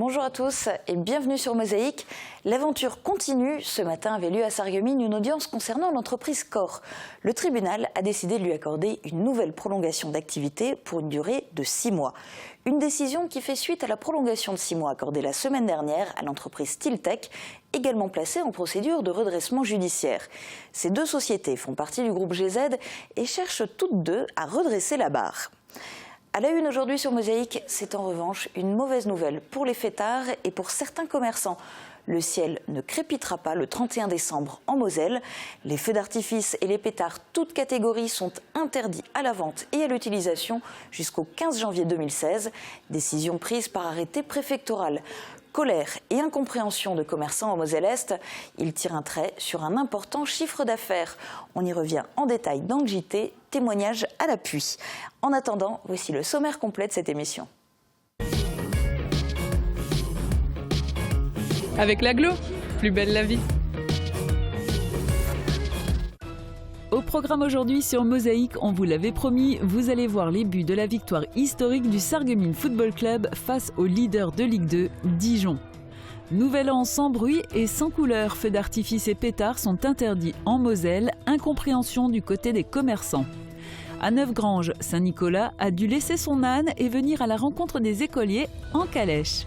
Bonjour à tous et bienvenue sur Mosaïque. L'aventure continue. Ce matin avait lieu à Sarreguemines une audience concernant l'entreprise Cor. Le tribunal a décidé de lui accorder une nouvelle prolongation d'activité pour une durée de 6 mois. Une décision qui fait suite à la prolongation de 6 mois accordée la semaine dernière à l'entreprise Stiltech, également placée en procédure de redressement judiciaire. Ces deux sociétés font partie du groupe GZ et cherchent toutes deux à redresser la barre. À la une aujourd'hui sur Mosaïque, c'est en revanche une mauvaise nouvelle pour les fêtards et pour certains commerçants. Le ciel ne crépitera pas le 31 décembre en Moselle. Les feux d'artifice et les pétards, toutes catégories, sont interdits à la vente et à l'utilisation jusqu'au 15 janvier 2016. Décision prise par arrêté préfectoral. Colère et incompréhension de commerçants en Moselle-Est, ils tirent un trait sur un important chiffre d'affaires. On y revient en détail dans le JT, témoignage à l'appui. En attendant, voici le sommaire complet de cette émission. Avec l'aglo, plus belle la vie. Au programme aujourd'hui sur Mosaïque, on vous l'avait promis, vous allez voir les buts de la victoire historique du Sarreguemines Football Club face au leader de Ligue 2, Dijon. Nouvel an sans bruit et sans couleur, feux d'artifice et pétards sont interdits en Moselle, incompréhension du côté des commerçants. À Neufgrange, Saint-Nicolas a dû laisser son âne et venir à la rencontre des écoliers en calèche.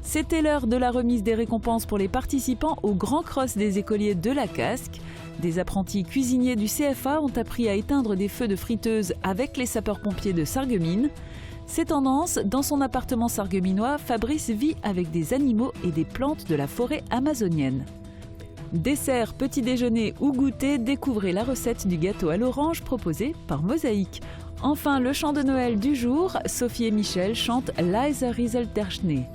C'était l'heure de la remise des récompenses pour les participants au Grand Cross des écoliers de la Casque. Des apprentis cuisiniers du CFA ont appris à éteindre des feux de friteuse avec les sapeurs-pompiers de Sarreguemines. C'est tendance, dans son appartement sarregueminois, Fabrice vit avec des animaux et des plantes de la forêt amazonienne. Dessert, petit déjeuner ou goûter, découvrez la recette du gâteau à l'orange proposé par Mosaïque. Enfin, le chant de Noël du jour, Sophie et Michel chantent Leise rieselt der Schnee.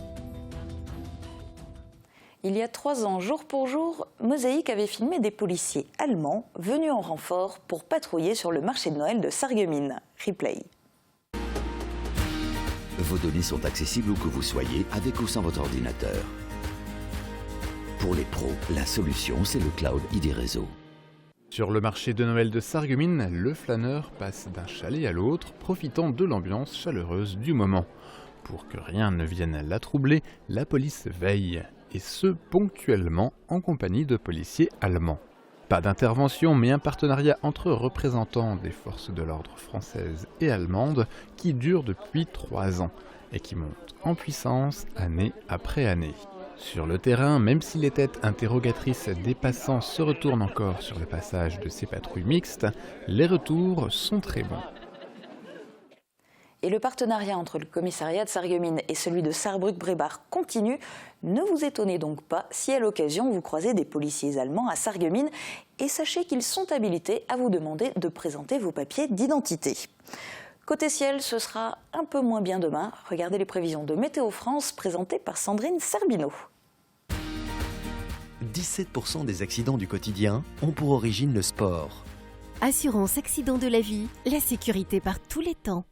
Il y a 3 ans, jour pour jour, Mosaïque avait filmé des policiers allemands venus en renfort pour patrouiller sur le marché de Noël de Sarreguemines. Replay. Vos données sont accessibles où que vous soyez, avec ou sans votre ordinateur. Pour les pros, la solution, c'est le cloud ID Réseau. Sur le marché de Noël de Sarreguemines, le flâneur passe d'un chalet à l'autre, profitant de l'ambiance chaleureuse du moment. Pour que rien ne vienne la troubler, la police veille, et ce ponctuellement en compagnie de policiers allemands. Pas d'intervention, mais un partenariat entre représentants des forces de l'ordre françaises et allemandes qui dure depuis 3 ans et qui monte en puissance année après année. Sur le terrain, même si les têtes interrogatrices des passants se retournent encore sur le passage de ces patrouilles mixtes, les retours sont très bons. Et le partenariat entre le commissariat de Sarreguemines et celui de Sarrebruck-Brébar continue. Ne vous étonnez donc pas si à l'occasion vous croisez des policiers allemands à Sarreguemines et sachez qu'ils sont habilités à vous demander de présenter vos papiers d'identité. Côté ciel, ce sera un peu moins bien demain. Regardez les prévisions de Météo France présentées par Sandrine Serbino. 17% des accidents du quotidien ont pour origine le sport. Assurance accident de la vie, la sécurité par tous les temps.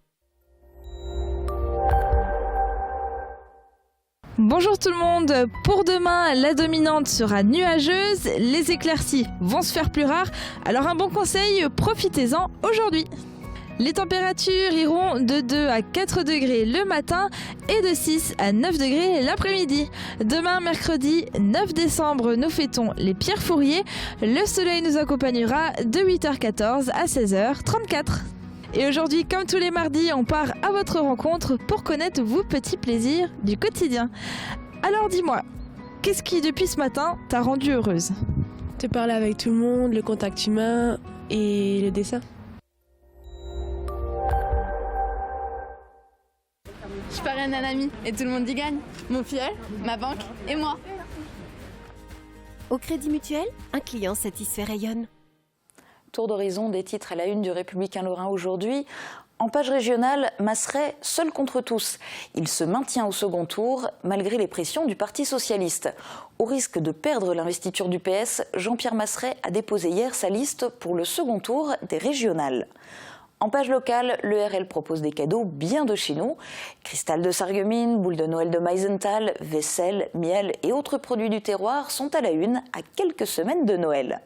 Bonjour tout le monde, pour demain, la dominante sera nuageuse, les éclaircies vont se faire plus rares, alors un bon conseil, profitez-en aujourd'hui. Les températures iront de 2 à 4 degrés le matin et de 6 à 9 degrés l'après-midi. Demain, mercredi 9 décembre, nous fêtons les Pierre Fourier. Le soleil nous accompagnera de 8h14 à 16h34. Et aujourd'hui, comme tous les mardis, on part à votre rencontre pour connaître vos petits plaisirs du quotidien. Alors dis-moi, qu'est-ce qui depuis ce matin t'a rendue heureuse ? Te parler avec tout le monde, le contact humain et le dessin. Je parraine un ami et tout le monde y gagne. Mon filleul, ma banque et moi. Au Crédit Mutuel, un client satisfait rayonne. Tour d'horizon des titres à la une du Républicain Lorrain aujourd'hui. En page régionale, Masseret seul contre tous. Il se maintient au second tour malgré les pressions du Parti socialiste. Au risque de perdre l'investiture du PS, Jean-Pierre Masseret a déposé hier sa liste pour le second tour des régionales. En page locale, le RL propose des cadeaux bien de chez nous. Cristal de Sarreguemines, boules de Noël de Meisenthal, vaisselle, miel et autres produits du terroir sont à la une à quelques semaines de Noël.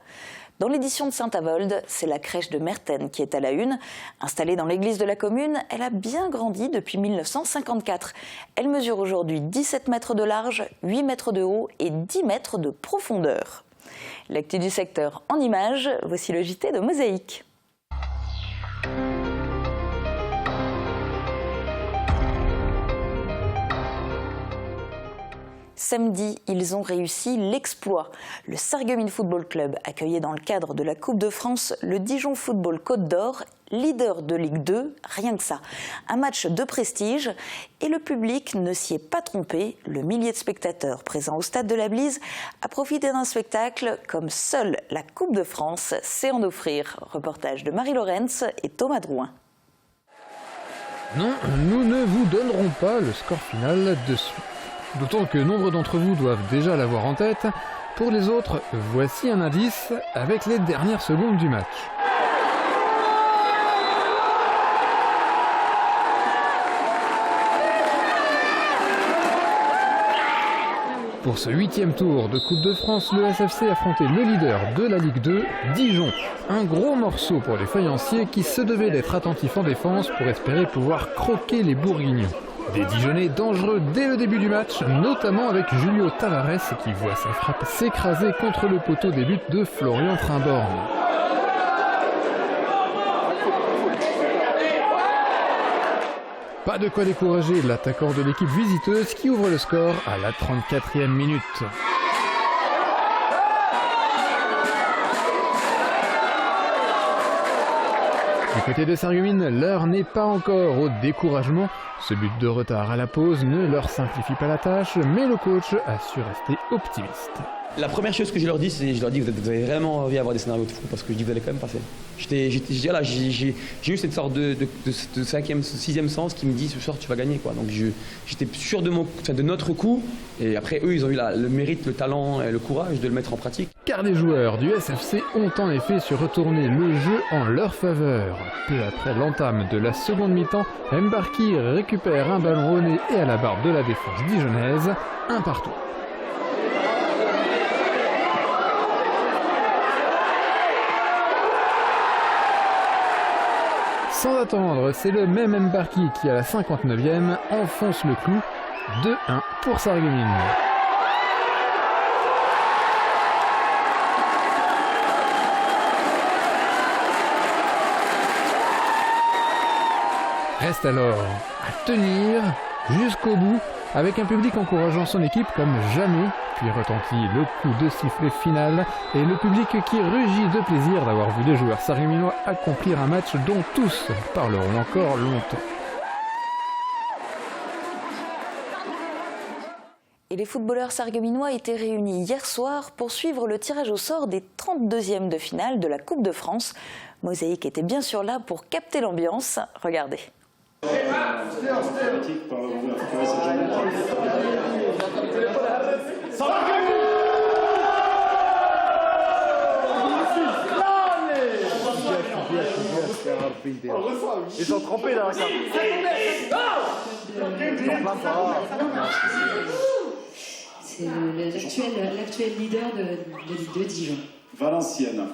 Dans l'édition de Saint-Avold, c'est la crèche de Merten qui est à la une. Installée dans l'église de la commune, elle a bien grandi depuis 1954. Elle mesure aujourd'hui 17 mètres de large, 8 mètres de haut et 10 mètres de profondeur. L'actu du secteur en images, voici le JT de Mosaïque. Samedi, ils ont réussi l'exploit. Le Sarreguemines Football Club accueillait dans le cadre de la Coupe de France le Dijon Football Côte d'Or, leader de Ligue 2, rien que ça. Un match de prestige et le public ne s'y est pas trompé. Le millier de spectateurs présents au stade de la Blise a profité d'un spectacle comme seule la Coupe de France sait en offrir. Reportage de Marie Lorenz et Thomas Drouin. Non, nous ne vous donnerons pas le score final de suite. D'autant que nombre d'entre vous doivent déjà l'avoir en tête. Pour les autres, voici un indice avec les dernières secondes du match. Pour ce 8e tour de Coupe de France, le SFC affrontait le leader de la Ligue 2, Dijon. Un gros morceau pour les faïenciers qui se devaient d'être attentifs en défense pour espérer pouvoir croquer les Bourguignons. Des Dijonnais dangereux dès le début du match, notamment avec Julio Tavares qui voit sa frappe s'écraser contre le poteau des buts de Florian Trimborn. Pas de quoi décourager l'attaquant de l'équipe visiteuse qui ouvre le score à la 34e minute. Du côté de Sarreguemines, l'heure n'est pas encore au découragement. Ce but de retard à la pause ne leur simplifie pas la tâche, mais le coach a su rester optimiste. La première chose que je leur dis, c'est vous avez vraiment envie d'avoir des scénarios de fou parce que je dis vous allez quand même passer. J'ai eu cette sorte de 5e, 6e sens qui me dit ce soir tu vas gagner quoi. Donc j'étais sûr de notre coup et après eux ils ont eu le mérite, le talent et le courage de le mettre en pratique. Car les joueurs du SFC ont en effet su retourner le jeu en leur faveur. Peu après l'entame de la seconde mi-temps, Mbarki récupère un ballon au nez et à la barbe de la défense dijonnaise, un partout. Sans attendre, c'est le même Mbarki qui, à la 59e, enfonce le clou. 2-1 pour Sarreguemines. Reste alors à tenir jusqu'au bout, avec un public encourageant son équipe comme jamais, puis retentit le coup de sifflet final et le public qui rugit de plaisir d'avoir vu les joueurs sarregueminois accomplir un match dont tous parleront encore longtemps. Et les footballeurs sarregueminois étaient réunis hier soir pour suivre le tirage au sort des 32e de finale de la Coupe de France. Mosaïque était bien sûr là pour capter l'ambiance. Regardez. Ils sont trempés là. C'est l'actuel leader de Ligue 2 Dijon. Valenciennes.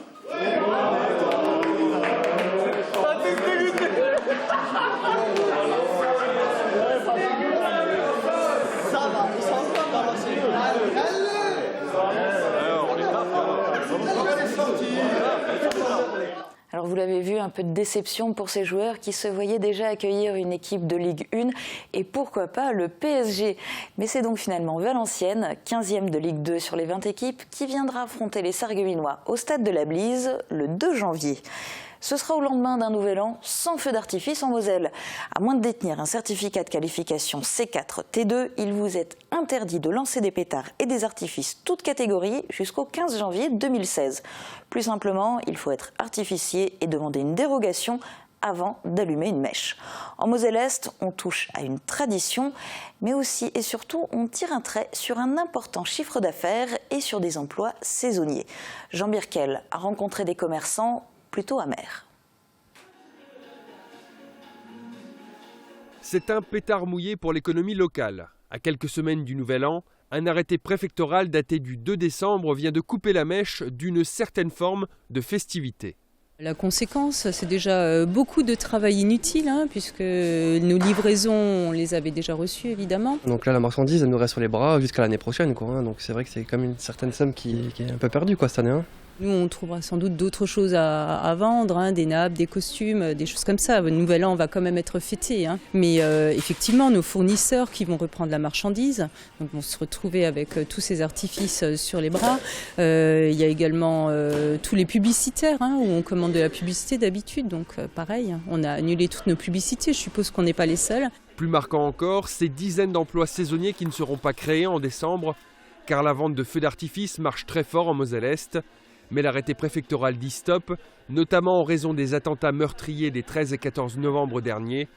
Alors vous l'avez vu, un peu de déception pour ces joueurs qui se voyaient déjà accueillir une équipe de Ligue 1 et pourquoi pas le PSG. Mais c'est donc finalement Valenciennes, 15e de Ligue 2 sur les 20 équipes, qui viendra affronter les Sarregueminois au stade de la Blise le 2 janvier. Ce sera au lendemain d'un nouvel an sans feu d'artifice en Moselle. À moins de détenir un certificat de qualification C4 T2, il vous est interdit de lancer des pétards et des artifices toutes catégories jusqu'au 15 janvier 2016. Plus simplement, il faut être artificier et demander une dérogation avant d'allumer une mèche. En Moselle-Est, on touche à une tradition, mais aussi et surtout, on tire un trait sur un important chiffre d'affaires et sur des emplois saisonniers. Jean Birkel a rencontré des commerçants plutôt amers. C'est un pétard mouillé pour l'économie locale. À quelques semaines du Nouvel An, Un arrêté préfectoral daté du 2 décembre vient de couper la mèche d'une certaine forme de festivité. La conséquence, c'est déjà beaucoup de travail inutile, puisque nos livraisons, on les avait déjà reçues évidemment. Donc là, la marchandise, elle nous reste sur les bras jusqu'à l'année prochaine, quoi. Donc c'est vrai que c'est quand même une certaine somme qui est un peu perdue, quoi, cette année. Nous, on trouvera sans doute d'autres choses à vendre, des nappes, des costumes, des choses comme ça. Le Nouvel An va quand même être fêté. Mais effectivement, nos fournisseurs qui vont reprendre la marchandise donc vont se retrouver avec tous ces artifices sur les bras. Il y a également tous les publicitaires, où on commande de la publicité d'habitude. Donc pareil, on a annulé toutes nos publicités. Je suppose qu'on n'est pas les seuls. Plus marquant encore, ces dizaines d'emplois saisonniers qui ne seront pas créés en décembre, car la vente de feux d'artifice marche très fort en Moselle-Est. Mais l'arrêté préfectoral dit stop, notamment en raison des attentats meurtriers des 13 et 14 novembre derniers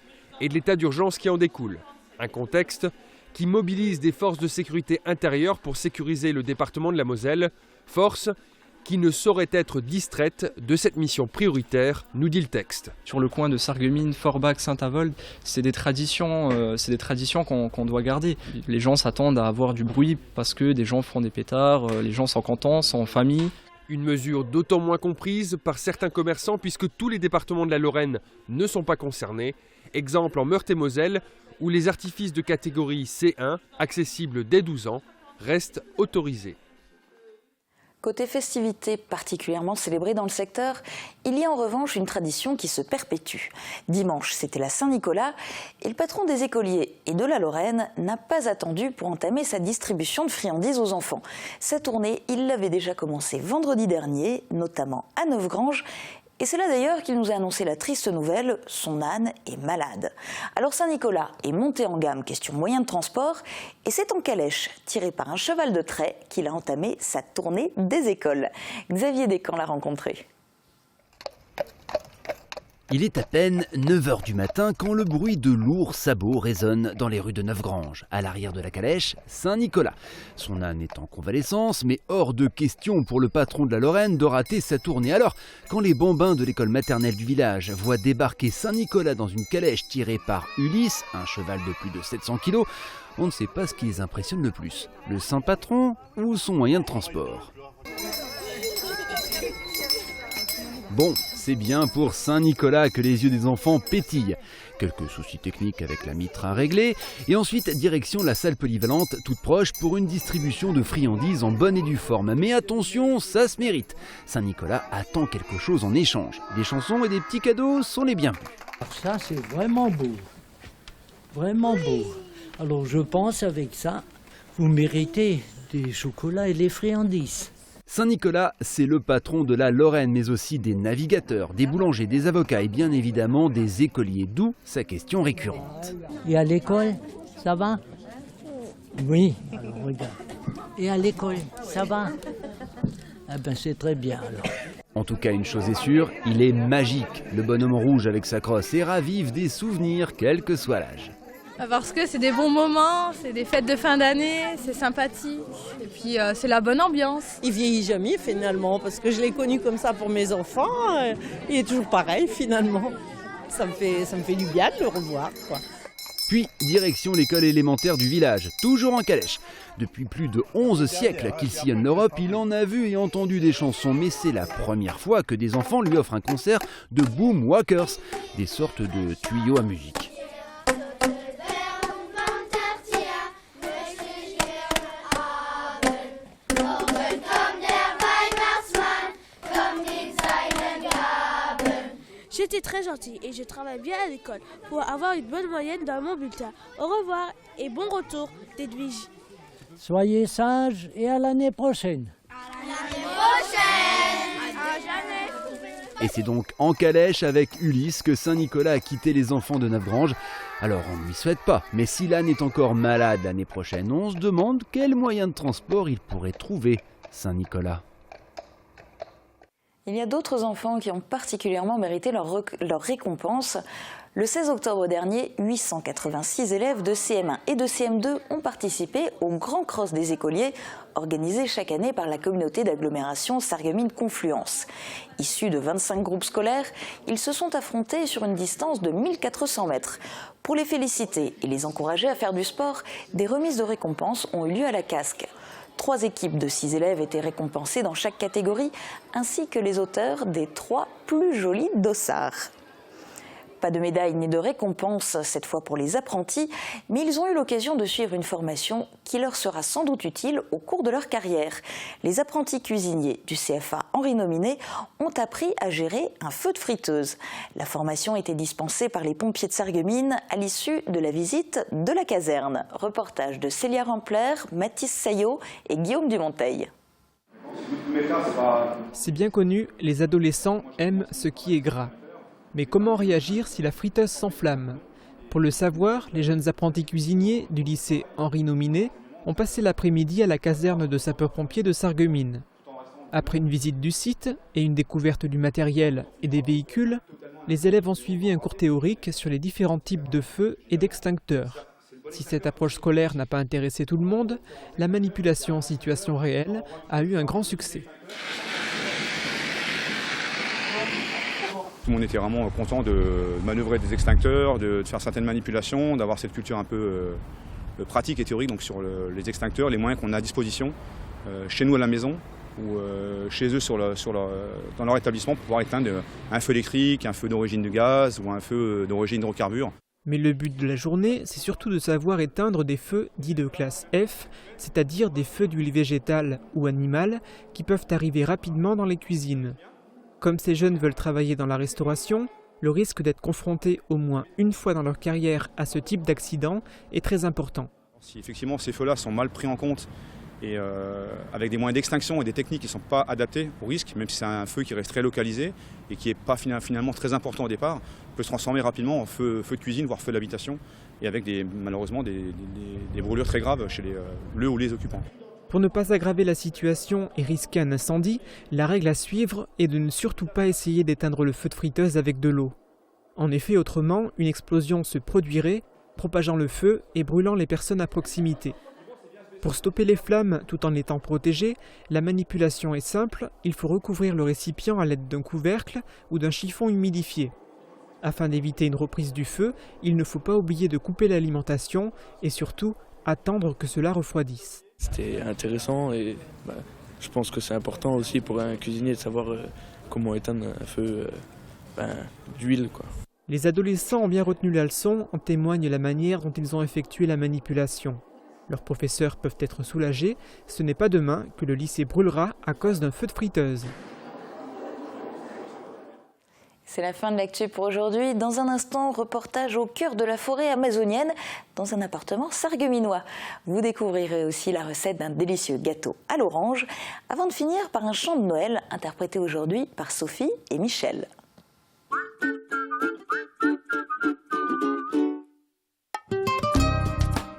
et de l'état d'urgence qui en découle. Un contexte qui mobilise des forces de sécurité intérieure pour sécuriser le département de la Moselle, forces qui ne sauraient être distraites de cette mission prioritaire, nous dit le texte. Sur le coin de Sarreguemines, Forbach, Saint-Avold, c'est des traditions qu'on doit garder. Les gens s'attendent à avoir du bruit parce que des gens font des pétards, les gens sont contents, sont en famille. Une mesure d'autant moins comprise par certains commerçants puisque tous les départements de la Lorraine ne sont pas concernés. Exemple en Meurthe-et-Moselle où les artifices de catégorie C1, accessibles dès 12 ans, restent autorisés. Côté festivités particulièrement célébrées dans le secteur, il y a en revanche une tradition qui se perpétue. Dimanche, c'était la Saint-Nicolas et le patron des écoliers et de la Lorraine n'a pas attendu pour entamer sa distribution de friandises aux enfants. Sa tournée, il l'avait déjà commencé vendredi dernier, notamment à Neufgrange. Et c'est là d'ailleurs qu'il nous a annoncé la triste nouvelle, son âne est malade. Alors Saint-Nicolas est monté en gamme question moyen de transport et c'est en calèche, tiré par un cheval de trait, qu'il a entamé sa tournée des écoles. Xavier Descamps l'a rencontré. Il est à peine 9h du matin quand le bruit de lourds sabots résonne dans les rues de Neufgrange. À l'arrière de la calèche, Saint-Nicolas. Son âne est en convalescence, mais hors de question pour le patron de la Lorraine de rater sa tournée. Alors, quand les bambins de l'école maternelle du village voient débarquer Saint-Nicolas dans une calèche tirée par Ulysse, un cheval de plus de 700 kg, on ne sait pas ce qui les impressionne le plus. Le saint patron ou son moyen de transport. Bon, c'est bien pour Saint-Nicolas que les yeux des enfants pétillent. Quelques soucis techniques avec la mitre à régler. Et ensuite, direction la salle polyvalente, toute proche, pour une distribution de friandises en bonne et due forme. Mais attention, ça se mérite. Saint-Nicolas attend quelque chose en échange. Des chansons et des petits cadeaux sont les bienvenus. Ça, c'est vraiment beau. Vraiment beau. Alors, je pense avec ça, vous méritez des chocolats et des friandises. Saint-Nicolas, c'est le patron de la Lorraine, mais aussi des navigateurs, des boulangers, des avocats et bien évidemment des écoliers, d'où sa question récurrente. Et à l'école, ça va? Oui, alors regarde. Et à l'école, ça va? Ah ben c'est très bien alors. En tout cas, une chose est sûre, il est magique. Le bonhomme rouge avec sa crosse et ravive des souvenirs, quel que soit l'âge. Parce que c'est des bons moments, c'est des fêtes de fin d'année, c'est sympathique, et puis c'est la bonne ambiance. Il vieillit jamais finalement, parce que je l'ai connu comme ça pour mes enfants, il est toujours pareil finalement. Ça me fait du bien de le revoir, quoi. Puis, direction l'école élémentaire du village, toujours en calèche. Depuis plus de 11 siècles qu'il sillonne l'Europe, il en a vu et entendu des chansons, mais c'est la première fois que des enfants lui offrent un concert de boomwalkers, des sortes de tuyaux à musique. J'étais très gentil et je travaille bien à l'école pour avoir une bonne moyenne dans mon bulletin. Au revoir et bon retour, déduis-je. Soyez sages et à l'année prochaine. À l'année prochaine. À jamais. Et c'est donc en calèche avec Ulysse que Saint-Nicolas a quitté les enfants de Neufgrange. Alors on ne lui souhaite pas, mais si l'âne est encore malade l'année prochaine, on se demande quel moyen de transport il pourrait trouver, Saint-Nicolas. Il y a d'autres enfants qui ont particulièrement mérité leur récompense. Le 16 octobre dernier, 886 élèves de CM1 et de CM2 ont participé au Grand Cross des écoliers, organisé chaque année par la communauté d'agglomération Sarreguemines Confluence. Issus de 25 groupes scolaires, ils se sont affrontés sur une distance de 1400 mètres. Pour les féliciter et les encourager à faire du sport, des remises de récompenses ont eu lieu à la Casque. 3 équipes de 6 élèves étaient récompensées dans chaque catégorie, ainsi que les auteurs des 3 plus jolis dossards. Pas de médaille ni de récompense cette fois pour les apprentis, mais ils ont eu l'occasion de suivre une formation qui leur sera sans doute utile au cours de leur carrière. Les apprentis cuisiniers du CFA Henri Nominé ont appris à gérer un feu de friteuse. La formation était dispensée par les pompiers de Sarreguemines à l'issue de la visite de la caserne. Reportage de Célia Rampler, Mathis Saillot et Guillaume Dumonteil. C'est bien connu, les adolescents aiment ce qui est gras. Mais comment réagir si la friteuse s'enflamme? Pour le savoir, les jeunes apprentis cuisiniers du lycée Henri Nominé ont passé l'après-midi à la caserne de sapeurs-pompiers de Sarreguemines. Après une visite du site et une découverte du matériel et des véhicules, les élèves ont suivi un cours théorique sur les différents types de feux et d'extincteurs. Si cette approche scolaire n'a pas intéressé tout le monde, la manipulation en situation réelle a eu un grand succès. Tout le monde était vraiment content de manœuvrer des extincteurs, de faire certaines manipulations, d'avoir cette culture un peu pratique et théorique donc sur les extincteurs, les moyens qu'on a à disposition chez nous à la maison ou chez eux dans leur établissement pour pouvoir éteindre un feu électrique, un feu d'origine de gaz ou un feu d'origine d'hydrocarbures. Mais le but de la journée, c'est surtout de savoir éteindre des feux dits de classe F, c'est-à-dire des feux d'huile végétale ou animale qui peuvent arriver rapidement dans les cuisines. Comme ces jeunes veulent travailler dans la restauration, le risque d'être confrontés au moins une fois dans leur carrière à ce type d'accident est très important. Si effectivement ces feux-là sont mal pris en compte et avec des moyens d'extinction et des techniques qui ne sont pas adaptées au risque, même si c'est un feu qui reste très localisé et qui n'est pas finalement très important au départ, peut se transformer rapidement en feu de cuisine, voire feu d'habitation, et avec malheureusement des brûlures très graves chez le ou les occupants. Pour ne pas aggraver la situation et risquer un incendie, la règle à suivre est de ne surtout pas essayer d'éteindre le feu de friteuse avec de l'eau. En effet, autrement, une explosion se produirait, propageant le feu et brûlant les personnes à proximité. Pour stopper les flammes tout en étant protégé, la manipulation est simple, il faut recouvrir le récipient à l'aide d'un couvercle ou d'un chiffon humidifié. Afin d'éviter une reprise du feu, il ne faut pas oublier de couper l'alimentation et surtout attendre que cela refroidisse. C'était intéressant et je pense que c'est important aussi pour un cuisinier de savoir comment éteindre un feu d'huile. Les adolescents ont bien retenu la leçon, en témoigne la manière dont ils ont effectué la manipulation. Leurs professeurs peuvent être soulagés, ce n'est pas demain que le lycée brûlera à cause d'un feu de friteuse. C'est la fin de l'actu pour aujourd'hui. Dans un instant, reportage au cœur de la forêt amazonienne, dans un appartement sarregueminois. Vous découvrirez aussi la recette d'un délicieux gâteau à l'orange, avant de finir par un chant de Noël interprété aujourd'hui par Sophie et Michel.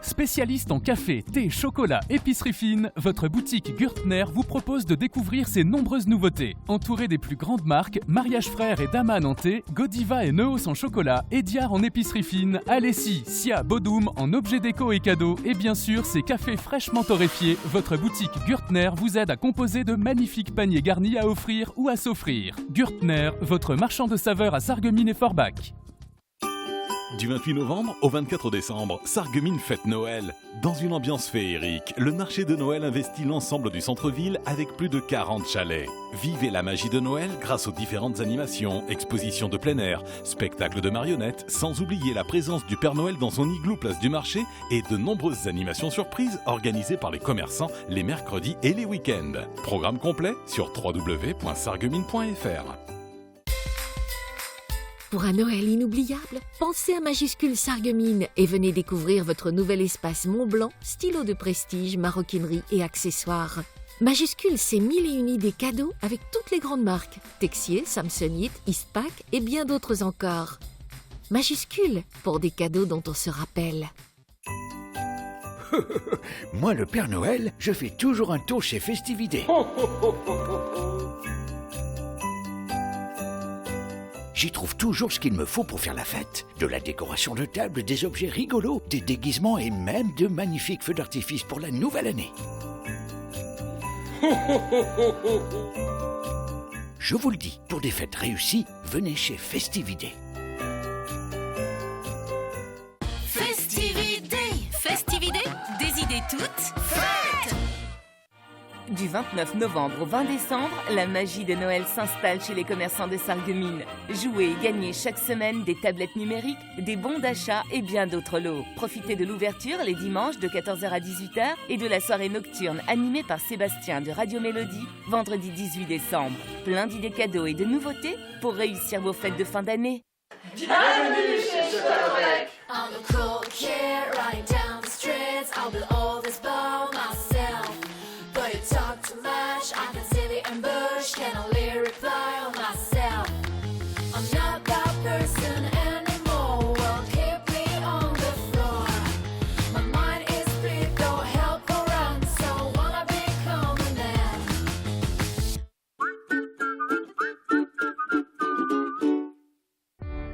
Spécialiste en café, thé, chocolat, épicerie fine, votre boutique Gürtner vous propose de découvrir ses nombreuses nouveautés. Entourée des plus grandes marques, Mariage Frères et Daman en thé, Godiva et Neos en chocolat, Ediard en épicerie fine, Alessi, Sia, Bodum en objets déco et cadeaux, et bien sûr ses cafés fraîchement torréfiés, votre boutique Gürtner vous aide à composer de magnifiques paniers garnis à offrir ou à s'offrir. Gürtner, votre marchand de saveurs à Sarreguemines et Forbach. Du 28 novembre au 24 décembre, Sarreguemines fête Noël. Dans une ambiance féerique, le marché de Noël investit l'ensemble du centre-ville avec plus de 40 chalets. Vivez la magie de Noël grâce aux différentes animations, expositions de plein air, spectacles de marionnettes, sans oublier la présence du Père Noël dans son igloo place du marché et de nombreuses animations surprises organisées par les commerçants les mercredis et les week-ends. Programme complet sur www.sarreguemines.fr. Pour un Noël inoubliable, pensez à Majuscule Sarreguemines et venez découvrir votre nouvel espace Montblanc, stylo de prestige, maroquinerie et accessoires. Majuscule, c'est 1001 idées cadeaux avec toutes les grandes marques, Texier, Samsonite, Eastpak et bien d'autres encore. Majuscule, pour des cadeaux dont on se rappelle. Moi, le Père Noël, je fais toujours un tour chez Festivité. j'y trouve toujours ce qu'il me faut pour faire la fête. De la décoration de table, des objets rigolos, des déguisements et même de magnifiques feux d'artifice pour la nouvelle année. Je vous le dis, pour des fêtes réussies, venez chez Festivité. Festivité, des idées toutes faites. Du 29 novembre au 20 décembre, la magie de Noël s'installe chez les commerçants de Sarreguemines. Jouez et gagnez chaque semaine des tablettes numériques, des bons d'achat et bien d'autres lots. Profitez de l'ouverture les dimanches de 14h à 18h et de la soirée nocturne animée par Sébastien de Radio Mélodie, vendredi 18 décembre. Plein d'idées cadeaux et de nouveautés pour réussir vos fêtes de fin d'année. Bienvenue chez Chocolat. I'm a cool kid running down the streets. I'll do all this by myself. But you talk too much, I can see the ambush. Can only reply on myself. I'm not that person anymore. Well, keep me on the floor. My mind is split, don't help around. So wanna become a man.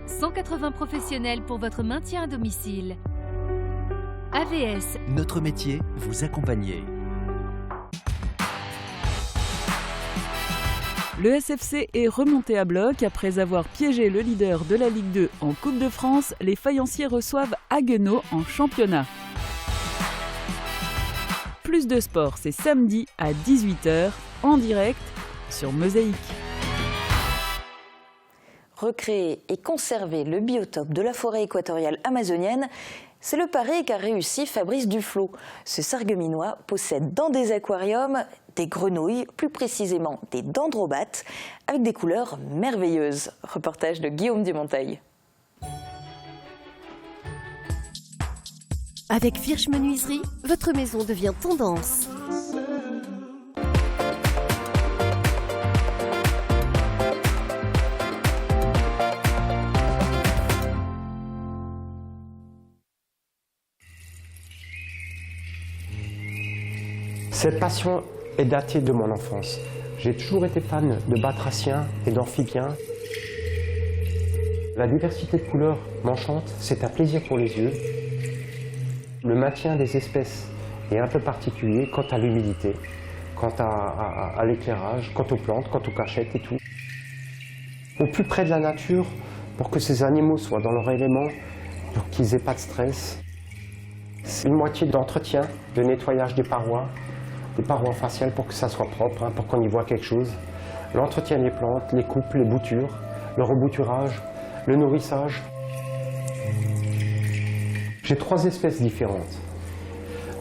180 professionnels pour votre maintien à domicile. AVS. Notre métier, vous accompagner. Le SFC est remonté à bloc. Après avoir piégé le leader de la Ligue 2 en Coupe de France, les faïenciers reçoivent Haguenau en championnat. Plus de sport, c'est samedi à 18h, en direct sur Mosaïque. Recréer et conserver le biotope de la forêt équatoriale amazonienne, c'est le pari qu'a réussi Fabrice Duflot. Ce Sarregueminois possède dans des aquariums des grenouilles, plus précisément des dendrobates, avec des couleurs merveilleuses. Reportage de Guillaume Dumonteil. Avec Virch Menuiserie, votre maison devient tendance. Cette passion est datée de mon enfance. J'ai toujours été fan de batraciens et d'amphibiens. La diversité de couleurs m'enchante, c'est un plaisir pour les yeux. Le maintien des espèces est un peu particulier quant à l'humidité, quant à l'éclairage, quant aux plantes, quant aux cachettes et tout. Au plus près de la nature, pour que ces animaux soient dans leur élément, pour qu'ils n'aient pas de stress. C'est une moitié d'entretien, de nettoyage des parois faciales pour que ça soit propre, pour qu'on y voit quelque chose. L'entretien des plantes, les coupes, les boutures, le rebouturage, le nourrissage. J'ai 3 espèces différentes.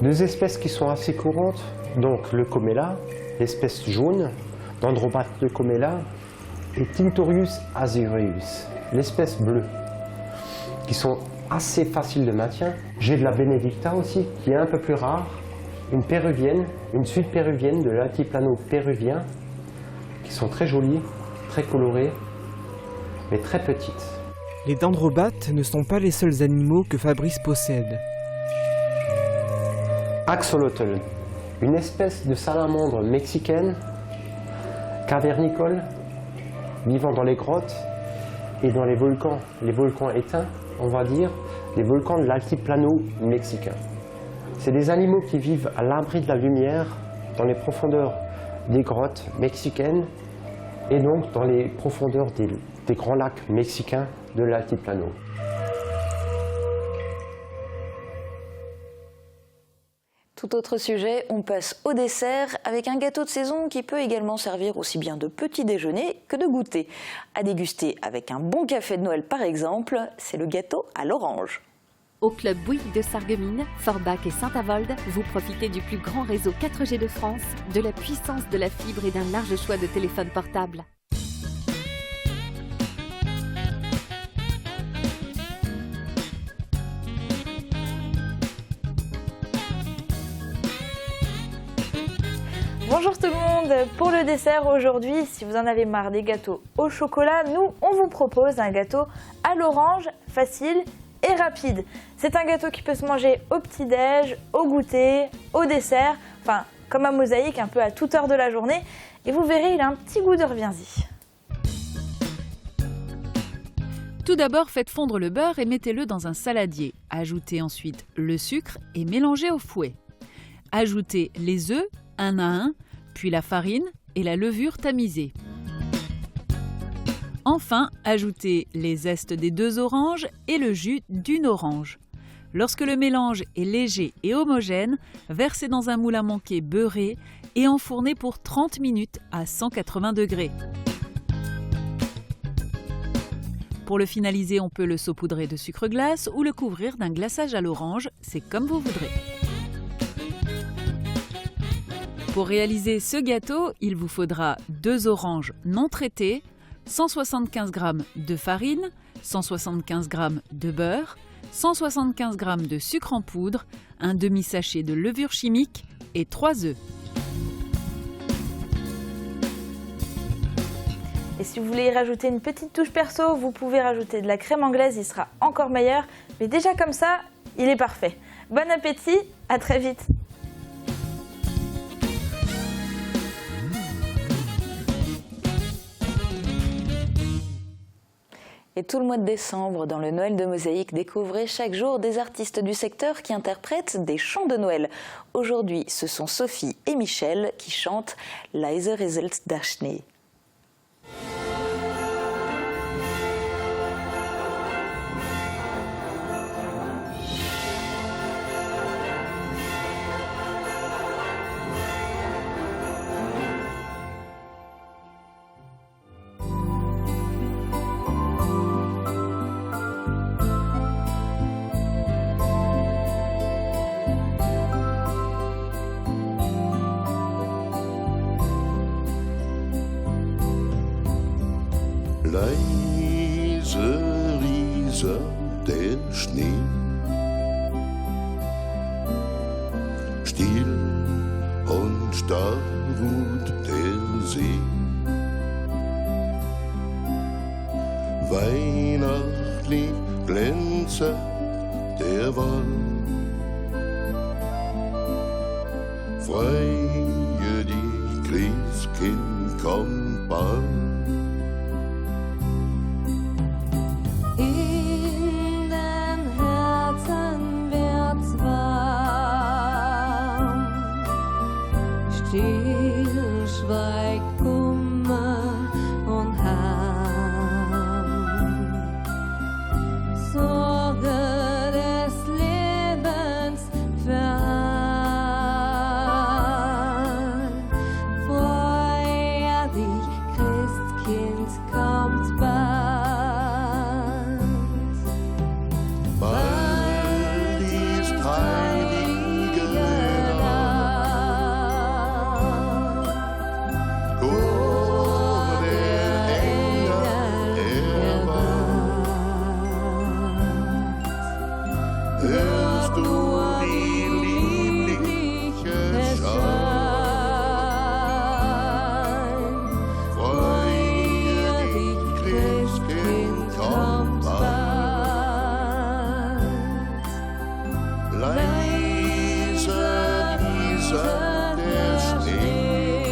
2 espèces qui sont assez courantes, donc le Comella, l'espèce jaune, Dendrobate de Comella, et Tintorius azureus, l'espèce bleue, qui sont assez faciles de maintien. J'ai de la Benedicta aussi, qui est un peu plus rare, une péruvienne, une sud péruvienne de l'altiplano péruvien, qui sont très jolies, très colorées, mais très petites. Les dendrobates ne sont pas les seuls animaux que Fabrice possède. Axolotl, une espèce de salamandre mexicaine, cavernicole, vivant dans les grottes et dans les volcans éteints, on va dire, les volcans de l'altiplano mexicain. C'est des animaux qui vivent à l'abri de la lumière, dans les profondeurs des grottes mexicaines et donc dans les profondeurs des grands lacs mexicains de l'altiplano. Tout autre sujet, on passe au dessert avec un gâteau de saison qui peut également servir aussi bien de petit déjeuner que de goûter. À déguster avec un bon café de Noël par exemple, c'est le gâteau à l'orange. Au club Bouygues de Sarreguemines, Forbach et Saint-Avold, vous profitez du plus grand réseau 4G de France, de la puissance de la fibre et d'un large choix de téléphones portables. Bonjour tout le monde, pour le dessert aujourd'hui, si vous en avez marre des gâteaux au chocolat, nous on vous propose un gâteau à l'orange, facile et rapide. C'est un gâteau qui peut se manger au petit-déj, au goûter, au dessert, enfin comme à Mosaïque, un peu à toute heure de la journée. Et vous verrez, il a un petit goût de reviens-y. Tout d'abord, faites fondre le beurre et mettez-le dans un saladier. Ajoutez ensuite le sucre et mélangez au fouet. Ajoutez les œufs, un à un, puis la farine et la levure tamisée. Enfin, ajoutez les zestes des 2 oranges et le jus d'une orange. Lorsque le mélange est léger et homogène, versez dans un moule à manquer beurré et enfournez pour 30 minutes à 180 degrés. Pour le finaliser, on peut le saupoudrer de sucre glace ou le couvrir d'un glaçage à l'orange, c'est comme vous voudrez. Pour réaliser ce gâteau, il vous faudra 2 oranges non traitées, 175 g de farine, 175 g de beurre, 175 g de sucre en poudre, un demi-sachet de levure chimique et 3 œufs. Et si vous voulez y rajouter une petite touche perso, vous pouvez rajouter de la crème anglaise, il sera encore meilleur. Mais déjà comme ça, il est parfait. Bon appétit, à très vite. Et tout le mois de décembre, dans le Noël de Mosaïque, découvrez chaque jour des artistes du secteur qui interprètent des chants de Noël. Aujourd'hui, ce sont Sophie et Michel qui chantent « Leise rieselt der Schnee ». Leise rieselt der Schnee, still und starr ruht der See. Weihnachtlich glänzet der Wald. Freue dich, Christkind, komm bald. Still schweigt Kummer und Harm. Sorge des Lebens für all. Freu dich, Christkind kommt bald. Bald ist heilige Hörst du die liebliche Schein? Freue dich, Christkind, kommt bald. Leise rieselt der Schnee,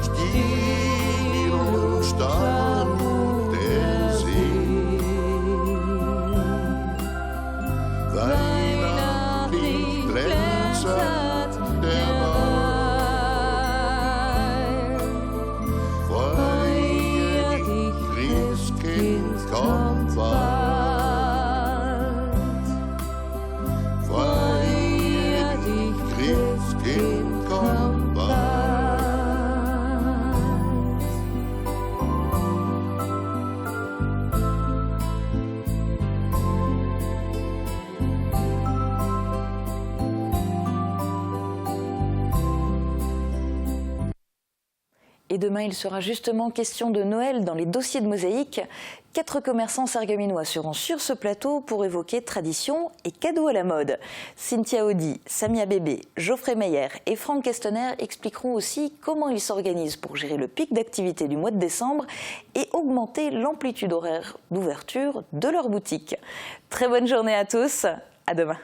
still und starr ruht der See. Weihnachtlich glänzet der Wald. Freue dich, Christkind, kommt bald. Freue dich, Christkind, kommt bald. Et demain, il sera justement question de Noël dans les dossiers de Mosaïque. 4 commerçants sarregueminois seront sur ce plateau pour évoquer tradition et cadeaux à la mode. Cynthia Audi, Samia Bébé, Geoffrey Meyer et Franck Kestener expliqueront aussi comment ils s'organisent pour gérer le pic d'activité du mois de décembre et augmenter l'amplitude horaire d'ouverture de leur boutique. Très bonne journée à tous, à demain.